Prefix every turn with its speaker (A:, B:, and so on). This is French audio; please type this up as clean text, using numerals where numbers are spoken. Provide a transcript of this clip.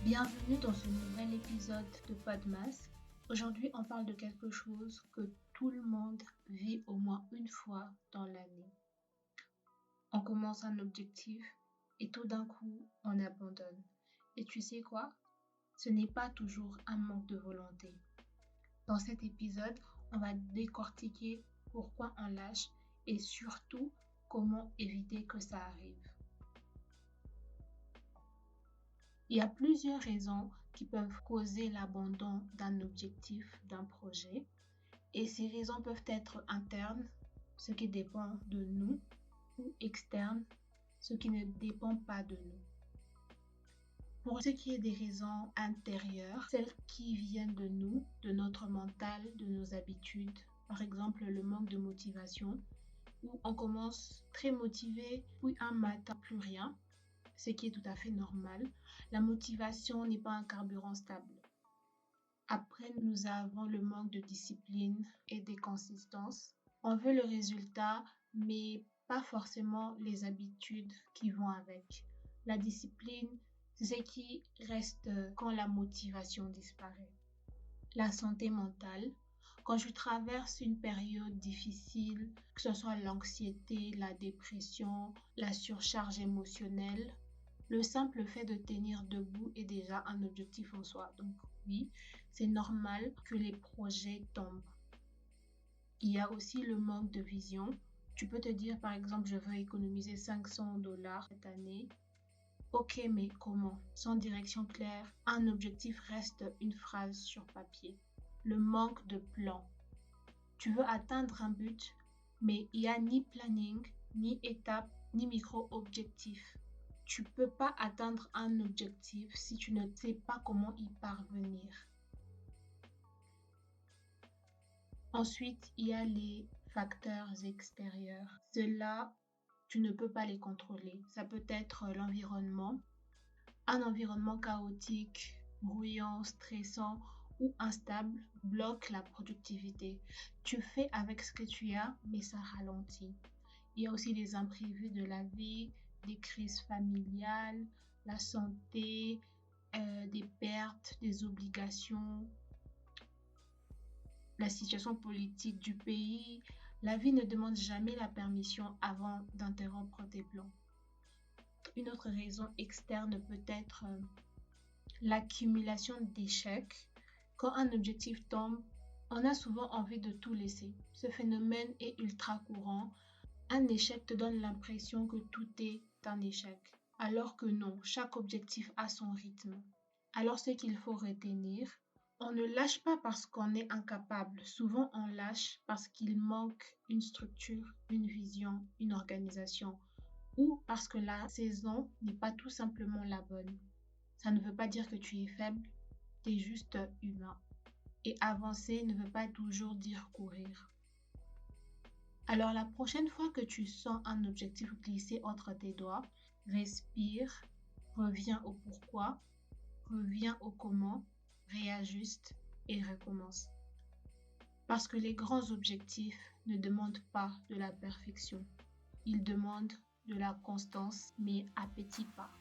A: Bienvenue dans ce nouvel épisode de Podmas. Aujourd'hui, on parle de quelque chose que tout le monde vit au moins une fois dans l'année. On commence un objectif et tout d'un coup, on abandonne. Et tu sais quoi? Ce n'est pas toujours un manque de volonté. Dans cet épisode, on va décortiquer pourquoi on lâche et surtout comment éviter que ça arrive. Il y a plusieurs raisons qui peuvent causer l'abandon d'un objectif, d'un projet. Et ces raisons peuvent être internes, ce qui dépend de nous, ou externes, ce qui ne dépend pas de nous. Pour ce qui est des raisons intérieures, celles qui viennent de nous, de notre mental, de nos habitudes, par exemple le manque de motivation, où on commence très motivé, puis un matin plus rien, ce qui est tout à fait normal. La motivation n'est pas un carburant stable. Après, nous avons le manque de discipline et de consistance. On veut le résultat, mais pas forcément les habitudes qui vont avec. La discipline, c'est ce qui reste quand la motivation disparaît. La santé mentale, quand je traverse une période difficile, que ce soit l'anxiété, la dépression, la surcharge émotionnelle, le simple fait de tenir debout est déjà un objectif en soi. Donc oui, c'est normal que les projets tombent. Il y a aussi le manque de vision. Tu peux te dire par exemple, je veux économiser $500 cette année. Ok, mais comment? Sans direction claire, un objectif reste une phrase sur papier. Le manque de plan. Tu veux atteindre un but, mais il n'y a ni planning, ni étape, ni micro-objectif. Tu ne peux pas atteindre un objectif si tu ne sais pas comment y parvenir. Ensuite, il y a les facteurs extérieurs. Ceux-là, tu ne peux pas les contrôler. Ça peut être l'environnement, un environnement chaotique, bruyant, stressant ou instable bloque la productivité. Tu fais avec ce que tu as, mais ça ralentit. Il y a aussi les imprévus de la vie, des crises familiales, la santé, des pertes, des obligations, la situation politique du pays. La vie ne demande jamais la permission avant d'interrompre tes plans. Une autre raison externe peut être l'accumulation d'échecs. Quand un objectif tombe, on a souvent envie de tout laisser. Ce phénomène est ultra courant. Un échec te donne l'impression que tout est un échec, alors que non, chaque objectif a son rythme. Alors ce qu'il faut retenir, on ne lâche pas parce qu'on est incapable. Souvent on lâche parce qu'il manque une structure, une vision, une organisation, ou parce que la saison n'est pas tout simplement la bonne. Ça ne veut pas dire que tu es faible, tu es juste humain. Et avancer ne veut pas toujours dire courir. Alors la prochaine fois que tu sens un objectif glisser entre tes doigts, respire, reviens au pourquoi, reviens au comment, réajuste et recommence. Parce que les grands objectifs ne demandent pas de la perfection, ils demandent de la constance, mais à petits pas.